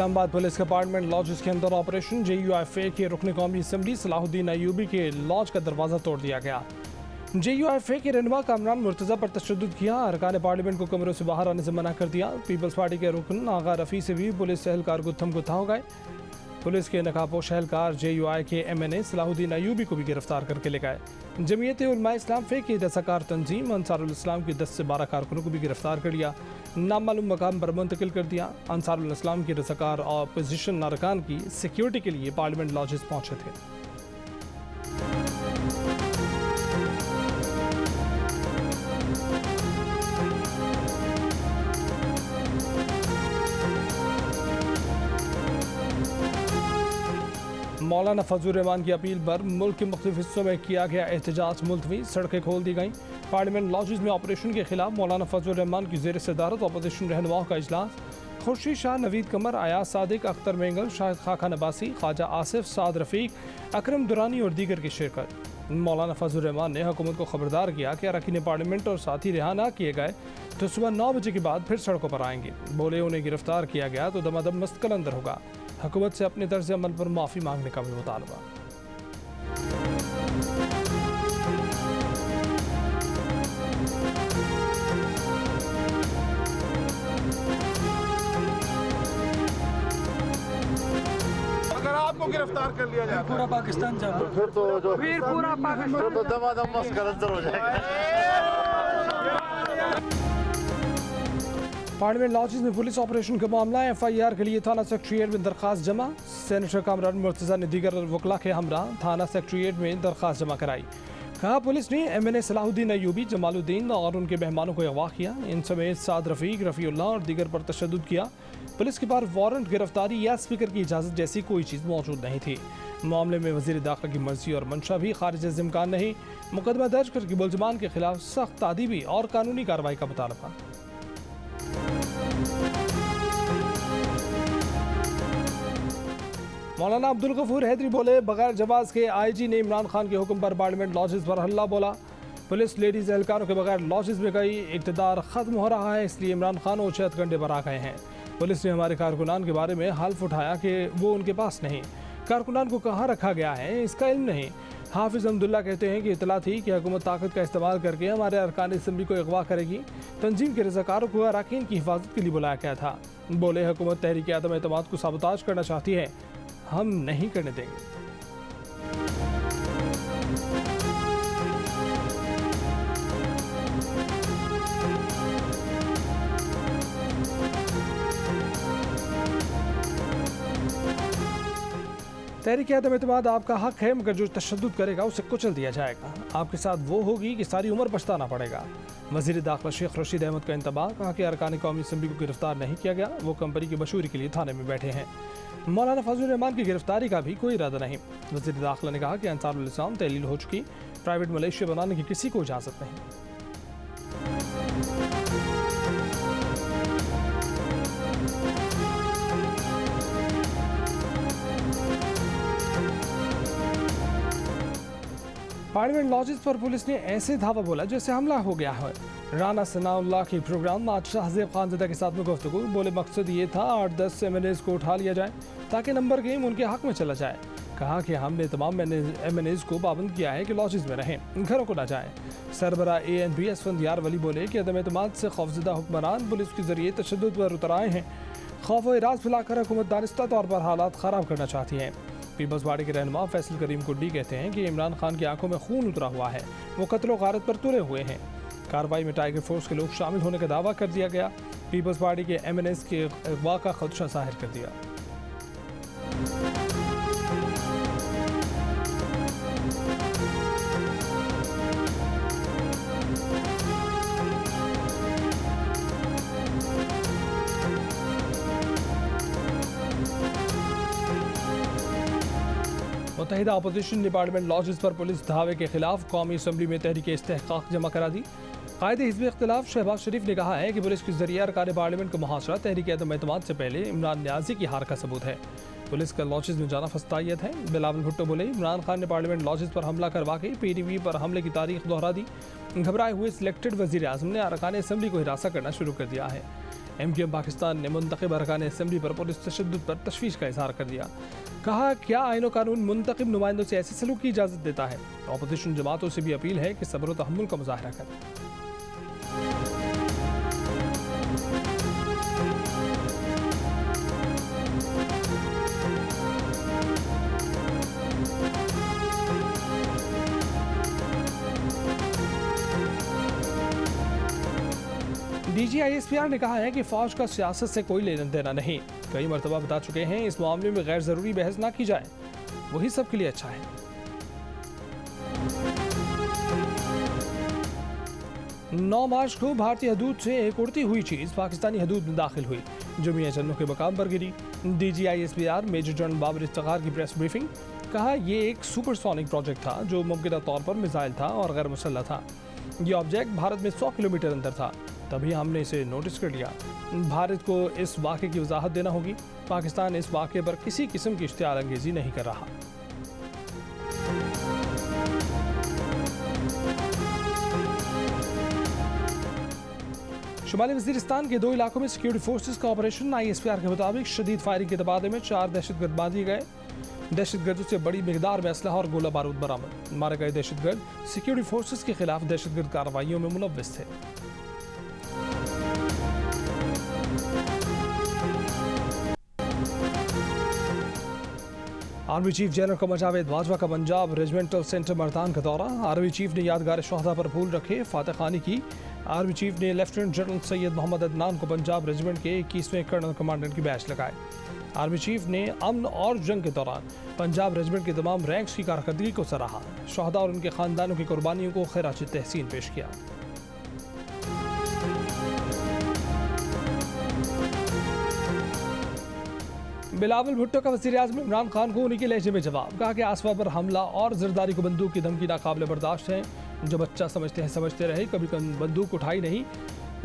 Islamabad police के apartment laws के अंदर ऑपरेशन JUIFA के रुकन कौमी असम्बली सलाहुद्दीन अयूबी के लॉज का दरवाज़ा तोड़ दिया गया। JUIFA के रहनुमा कामरान मुर्तज़ा पर तशद्दुद किया, अरकान पार्लियामेंट को कमरों से बाहर आने से मना कर दिया। पीपल्स पार्टी के रुकन आगा रफ़ी से भी पुलिस एहलकार गुत्थम गुत्था हो गए। पुलिस के नकाबपोश एहलकार JUI के MNA सलाहुद्दीन अयूबी को भी गिरफ्तार करके ले गए। जमीयत उलमा इस्लाम फे की रज़ाकार तंजीम अंसारुल इस्लाम की 10 से 12 कारकुनों को भी गिरफ्तार कर लिया, नामालूम मकाम पर मुंतकिल कर दिया। अंसारुल इस्लाम की रज़ाकार और अपोजिशन अरकान की सिक्योरिटी के लिए पार्लियामेंट लॉजेस पहुंचे थे। मौलाना फजलुर रहमान की अपील पर मुल्क के मुख्तलिफ हिस्सों में किया गया एहतजाज मुलतवी, सड़कें खोल दी गईं। पार्लियामेंट लॉजेस में ऑपरेशन के खिलाफ मौलाना फजलुर रहमान की ज़ेर सदारत अपोजिशन रहनुमाओं का इजलास। खुर्शीद शाह, नवीद कमर, अयाज सादिक, अख्तर मेंगल, शाहिद खाखा नबासी, ख्वाजा आसिफ, साद रफ़ीक, अकरम दुरानी और दीगर की शिरकत। मौलाना फजलुर रहमान ने हुकूमत को खबरदार किया कि अरकान पार्लियामेंट और साथी रिहा ना किए गए तो सुबह 9 बजे के बाद फिर सड़कों पर आएंगे। बोले उन्हें गिरफ्तार किया गया तो दमादम मस्तकल अंदर होगा। हुकूमत से अपने तर्ज अमल पर माफ़ी मांगने का भी मुतालबा। अगर आपको गिरफ्तार कर लिया जाए पूरा पाकिस्तान जाए फिर पूरा पाकिस्तान तो दमादम मस्कर अंदर हो जाएगा। पार्लियामेंट लॉजेस में पुलिस ऑपरेशन का मामला, FIR के लिए थाना सेक्रेटेरिएट में दरख्वास्त जमा। सेनेटर कामरान मुर्तज़ा ने दीगर वकला के हमरा थाना सेक्रेटेरिएट में दरख्वास्त जमा कराई। कहा पुलिस ने MNA सलाहुद्दीन अयूबी, जमालुद्दीन और उनके मेहमानों को अगवा किया। इन समेत साद रफ़ीक, रफ़ीउल्लाह और दीगर पर तशद्दुद किया। पुलिस के पास वारंट, गिरफ्तारी या स्पीकर की इजाज़त जैसी कोई चीज़ मौजूद नहीं थी। मामले में वज़ीर दाखिला की मर्जी और मंशा भी खारिज से इम्कान नहीं। मुकदमा दर्ज करके मुलज़मान के खिलाफ सख्त तादीबी और कानूनी कार्रवाई का मुतालबा। मौलाना अब्दुल गफूर हैदरी बोले, बगैर जवाज़ के IG ने इमरान खान के हुक्म पर पार्लियामेंट लॉजेस पर हल्ला बोला। पुलिस लेडीज़ एहलकारों के बगैर लॉजेस में गई, इक़्तिदार ख़त्म हो रहा है, इसलिए इमरान खान और 6 घंटे पर आ गए हैं। पुलिस ने हमारे कारकुनान के बारे में हल्फ उठाया कि वो उनके पास नहीं, कारकुनान को कहाँ रखा गया है इसका इल्म नहीं। हाफिज़ अहमदुल्ला कहते हैं कि इतला थी कि हुकूमत ताकत का इस्तेमाल करके हमारे अरकान असम्बली को अगवा करेगी। तंजीम के रज़ाकारों को अरकान की हिफाजत के लिए बुलाया गया था। बोले हुकूमत तहरीक आदम एतमाद को साबोताज करना चाहती है, हम नहीं करने देंगे। तहरीक आदम एतमाद आपका हक है, मगर जो तशद्दुद करेगा उसे कुचल दिया जाएगा। आपके साथ वो होगी कि सारी उम्र पछताना पड़ेगा। वज़ीर दाखिला शेख रशीद अहमद का इंतबाह, कहा कि अरकान कौमी असम्बली को गिरफ्तार नहीं किया गया, वो कंपनी की मशहूरी के लिए थाने में बैठे हैं। मौलाना फजलुर रहमान की गिरफ्तारी का भी कोई इरादा नहीं। वज़ीर दाखिला ने कहा कि अंसारुल इस्लाम तहलील हो चुकी, प्राइवेट मलेशिया बनाने की किसी को इजाज़त नहीं। पार्लियामेंट लॉजेस पर पुलिस ने ऐसे धावा बोला जैसे हमला हो गया है। राना सनाउल्लाह के प्रोग्राम में शाहज़ेब खानज़दा के साथ में गुफ्तगू, बोले मकसद ये था 8-10 MNAs को उठा लिया जाए ताकि नंबर गेम उनके हक में चला जाए। कहा कि हमने तमाम MNAs को पाबंद किया है कि लॉजेस में रहें, घरों को ना जाएं। सरबरा ANP असफंदियार वली बोले कि अदम एतमाद से खौफज़दा हुक्मरान पुलिस के जरिए तशद्दुद पर उतर आए हैं। खौफ व इराज फैलाकर हुकूमत दानिस्ता तौर पर हालात ख़राब करना चाहती है। पीपल्स पार्टी के रहनुमा फैसल करीम कुड्डी कहते हैं कि इमरान खान की आंखों में खून उतरा हुआ है, वो कत्ल गारत पर तुले हुए हैं। कार्रवाई में टाइगर फोर्स के लोग शामिल होने का दावा कर दिया गया। पीपल्स पार्टी के MNAs के अगवा का खदशा जाहिर कर दिया। मुत्तहिदा अपोजिशन डिपार्टमेंट लॉजेस पर पुलिस धावे के खिलाफ कौमी असम्बली में तहरीक इस्तेहकाक जमा करा दी। कायदे हिज़्ब इख्तिलाफ शहबाज शरीफ ने कहा है कि पुलिस के जरिए अरकान पार्लियामेंट का मुहासरा तहरीक आदम एतमाद से पहले इमरान न्याजी की हार का सबूत है। पुलिस का लॉजेस में जाना फस्तायत है। बिलावल भुट्टो बोले, इमरान खान ने पार्लियामेंट लॉजेस पर हमला करवा के PTV पर हमले की तारीख दोहरा दी। घबराए हुए सिलेक्टेड वज़ीर आज़म ने अरकान असम्बली को हिरासा करना शुरू कर दिया है। MQM पाकिस्तान ने मुंतखब अरकान असम्बली पर पुलिस तशद्दुद पर तशवीश का इजहार कर दिया। कहा, क्या आईन व कानून मुंतखब नुमाइंदों से ऐसे सलूक की इजाज़त देता है? अपोजिशन जमातों से भी अपील है कि सब्र व तहम्मुल का मुजाहरा करें। DGISPR ने कहा है कि फौज का सियासत से कोई लेना देना नहीं। कई मरतबा बता चुके हैं, इस मामले में गैर जरूरी बहस ना की जाए, वही सबके लिए अच्छा है। 9 मार्च को भारतीय हदूद से एक उड़ती हुई चीज पाकिस्तानी हदूद में दाखिल हुई, जो मियां चन्नू के मकाम पर गिरी। DGISPR major general Babar Iftikhar की प्रेस ब्रीफिंग। कहा, ये एक सुपरसोनिक प्रोजेक्ट था जो मुमकिन तौर पर मिसाइल था और गैर मुसल्लह था। ये ऑब्जेक्ट भारत में 100 किलोमीटर अंदर था, तभी हमने इसे नोटिस कर लिया। भारत को इस वाक़े की वजाहत देना होगी। पाकिस्तान इस वाक़े पर किसी किस्म की इश्तिहार अंगेजी नहीं कर रहा। शुमाली वज़ीरिस्तान के 2 इलाकों में सिक्योरिटी फोर्सेस का ऑपरेशन। ISPR के मुताबिक शदीद फायरिंग के तबादले में 4 दहशतगर्द मार दिए गए। दहशतगर्दों से बड़ी मिकदार में असलहा और गोला बारूद बरामद। मारे गए दहशतगर्द सिक्योरिटी फोर्सेस के खिलाफ दहशतगर्द कार्रवाइयों में मुलव्विस थे। Army chief general Qamar Javed Bajwa का पंजाब रेजिमेंटल सेंटर मर्दान का दौरा। आर्मी चीफ ने यादगार शोहदा पर फूल रखे, फातह खानी की। आर्मी चीफ ने लेफ्टिनेंट जनरल सैयद मोहम्मद अदनान को पंजाब रेजिमेंट के 21वें कर्नल कमांडेंट की बैच लगाए। आर्मी चीफ ने अमन और जंग के दौरान पंजाब रेजिमेंट के तमाम रैंक्स की कारकर्दगी को सराहा। शोहदा और उनके खानदानों की कुर्बानियों को खैरात तहसीन पेश किया। बिलावल भुट्टो का वज़ीर आज़म इमरान खान को उन्हीं के लहजे में जवाब। कहा कि आसफा पर हमला और जरदारी को बंदूक की धमकी नाकाबिले बर्दाश्त है। जो बच्चा समझते हैं समझते रहे, कभी बंदूक उठाई नहीं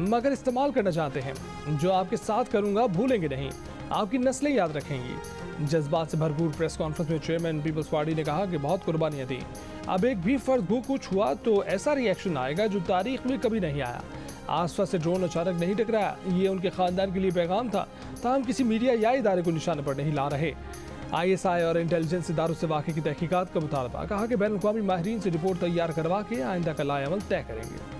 मगर इस्तेमाल करना चाहते हैं। जो आपके साथ करूंगा भूलेंगे नहीं, आपकी नस्लें याद रखेंगी। जज्बात से भरपूर प्रेस कॉन्फ्रेंस में चेयरमैन पीपल्स पार्टी ने कहा कि बहुत कुर्बानियां दी। अब एक भी फर्द को कुछ हुआ तो ऐसा रिएक्शन आएगा जो तारीख में कभी नहीं आया। आसपास से ड्रोन अचानक नहीं टकराया, ये उनके खानदान के लिए पैगाम था। हम किसी मीडिया या इदारे को निशाने पर नहीं ला रहे। ISI और इंटेलिजेंस इदारों से वाक़े की तहकीकात का मुतालबा। कहा कि बैनुल-अक़वामी माहिरीन से रिपोर्ट तैयार करवा के आइंदा का लाएअमल तय करेंगे।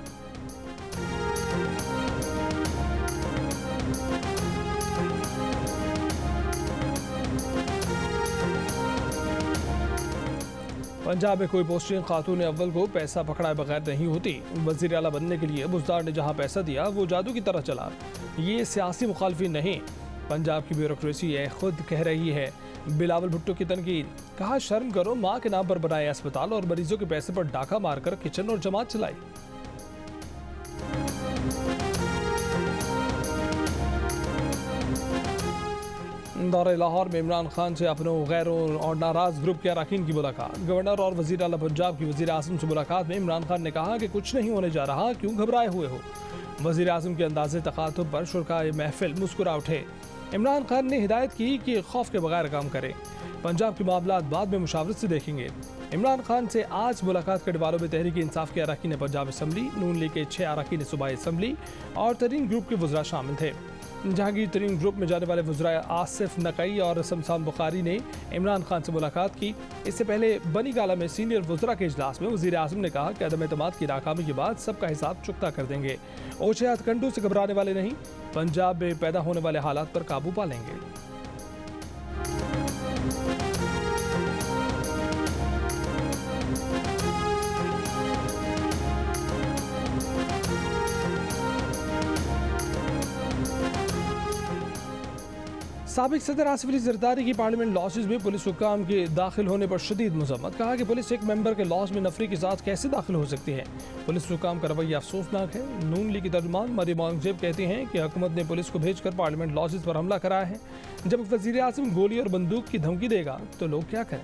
पंजाब में कोई पोस्टिंग खातून अव्वल को पैसा पकड़ाए बगैर नहीं होती। वज़ीर आला बनने के लिए बुज़दार ने जहां पैसा दिया वो जादू की तरह चला। ये सियासी मुखालफी नहीं, पंजाब की ब्यूरोक्रेसी है, खुद कह रही है। बिलावल भुट्टो की तनकीद। कहा, शर्म करो, माँ के नाम पर बनाए अस्पताल और मरीजों के पैसे पर डाका मारकर किचन और जमात चलाई। दौरे लाहौर में इमरान खान से अपनों, गैरों और नाराज ग्रुप के अरकान की मुलाकात। गवर्नर और वज़ीर आला पंजाब की वज़ीर आज़म से मुलाकात में इमरान खान ने कहा कि कुछ नहीं होने जा रहा, क्यों घबराए हुए हो। वज़ीर आज़म के अंदाज़े तखातुब पर शुरकाए महफिल मुस्कुरा उठे। इमरान खान ने हिदायत की कि खौफ के बगैर काम करें, पंजाब के मामलात बाद में मुशावरत से देखेंगे। इमरान खान से आज मुलाकात करने वालों में तहरीक इंसाफ के अरकान पंजाब असम्बली, नून लीग के 6 अरकान सूबाई असम्बली और तरीन ग्रुप के वज़रा शामिल थे। जहांगीर तरीन ग्रुप में जाने वाले वज़रा आसिफ नकई और समसाम बुखारी ने इमरान खान से मुलाकात की। इससे पहले बनी गाला में सीनियर वज़रा के इजलास में वज़ीर आज़म ने कहा कि अदम एतमाद की नाकामी के बाद सबका हिसाब चुकता कर देंगे। ओछे हथकंडों से घबराने वाले नहीं, पंजाब में पैदा होने वाले हालात पर काबू पा लेंगे। साबिक सदर आसिफ अली जरदारी की पार्लियामेंट लॉजेज में पुलिस हुक्काम के दाखिल होने पर शदीद मजम्मत। कहा कि पुलिस एक मेंबर के लॉज में नफरी के साथ कैसे दाखिल हो सकती है। पुलिस हुक्काम का रवैया अफसोसनाक है। नून लीग की तर्जुमान मरियम औरंगजेब कहती हैं कि हुकूमत ने पुलिस को भेजकर पार्लियामेंट लॉजेज पर हमला कराया है। जब वज़ीर आज़म गोली और बंदूक की धमकी देगा तो लोग क्या करें।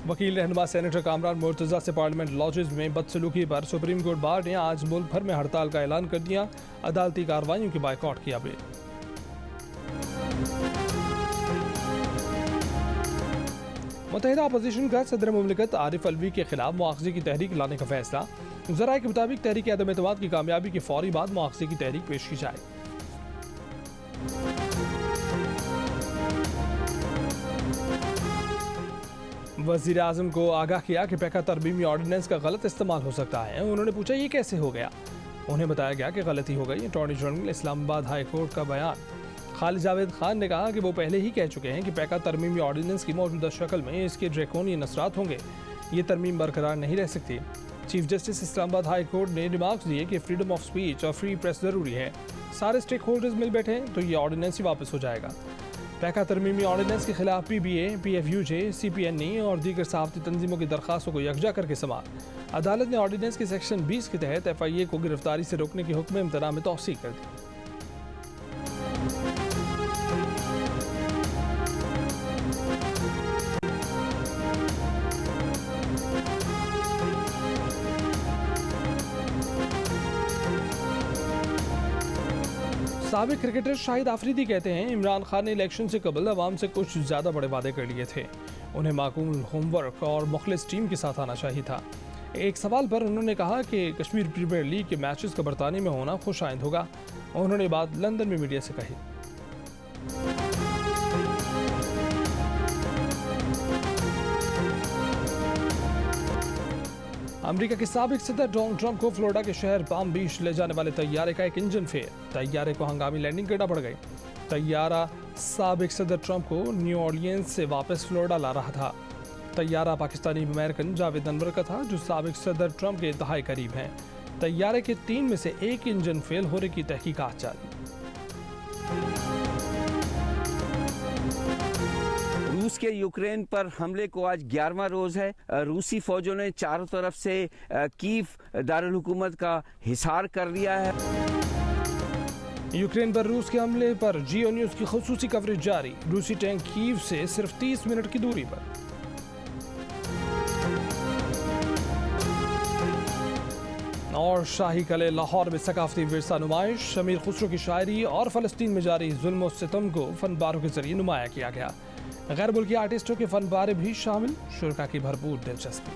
वकील रहनुमा सेनेटर कामरान मुर्तज़ा से पार्लियामेंट लॉजेज में बदसलूकी पर सुप्रीम कोर्ट बार ने आज मुल्क भर में हड़ताल का ऐलान कर दिया। अदालती कार्रवाइयों की बायकॉट किया। मुत्तहिदा अपोजिशन का सदर मुमलिकत आरिफ अलवी के खिलाफ मुआवजे की तहरीक लाने का फैसला। ज़राए के मुताबिक तहरीक अदम एतमाद की कामयाबी के फौरी बाद मुआवजे की तहरीक पेश की जाए। वज़ीर आज़म को आगाह किया कि पैका तरमीमी ऑर्डिनेंस का गलत इस्तेमाल हो सकता है। उन्होंने पूछा ये कैसे हो गया। उन्हें बताया गया कि गलती हो गई। Attorney general Islamabad high court का बयान। खालिद जावेद खान ने कहा कि वो पहले ही कह चुके हैं कि पैका तरमीमी ऑर्डिनेंस की मौजूदा शक्ल में इसके ड्रैकोनियन असरात होंगे। ये तरमीम बरकरार नहीं रह सकती। Chief justice Islamabad high court ने रिमार्क्स दिए कि फ्रीडम ऑफ स्पीच और फ्री प्रेस ज़रूरी है। सारे स्टेक होल्डर्स मिल बैठे तो ये ऑर्डिनेंस ही वापस हो जाएगा। पैका तरमीमी ऑर्डिनेंस के खिलाफ PBA, PFUJ, CPNE और दीगर सहाफ़ती तंजीमों की दरख्वास्तों को यकजा करके समाअत। अदालत ने ऑर्डिनेंस के सेक्शन 20 के तहत FIA को गिरफ्तारी से रोकने के हुक्म इम्तना में तौसीक़ कर दी। साबिक क्रिकेटर शाहिद आफरीदी कहते हैं इमरान खान ने इलेक्शन से कबल अवाम से कुछ ज़्यादा बड़े वादे कर लिए थे। उन्हें माकूल होमवर्क और मुखलिस टीम के साथ आना चाहिए था। एक सवाल पर उन्होंने कहा कि कश्मीर प्रीमियर लीग के मैचेस का बरतानी में होना खुशाइंद होगा। उन्होंने बात लंदन में मीडिया से कही। अमेरिका के साबिक सदर डोनाल्ड ट्रंप को फ्लोरिडा के शहर पाम बीच ले जाने वाले तैयारे का एक इंजन फेल। तैयारे को हंगामी लैंडिंग करना पड़ गई। तैयारा साबिक सदर ट्रंप को न्यू ऑर्लियंस से वापस फ्लोरिडा ला रहा था। तैयारा पाकिस्तानी अमेरिकन जावेद अनवर का था जो साबिक सदर ट्रंप के इंतहाई करीब हैं। तैयारे के 3 में से एक इंजन फेल होने की तहकीकात जारी। रूस के यूक्रेन पर हमले को आज 11वां रोज है। रूसी फौजों ने चारों तरफ से कीव दारुल हुकूमत का हिसार कर लिया है। यूक्रेन पर रूस के हमले पर जियो न्यूज की खुसूसी कवरेज जारी। रूसी टैंक कीव से सिर्फ 30 मिनट की दूरी पर। और शाही कले लाहौर में सकाफती विरसा नुमाइश। अमीर खुसरो की शायरी और फ़लस्तीन में जारी जुल्म और सितम को फनबारों के जरिए नुमाया किया गया। गैर मुल्की आर्टिस्टों के फनबारे भी शामिल। शुरा की भरपूर दिलचस्पी।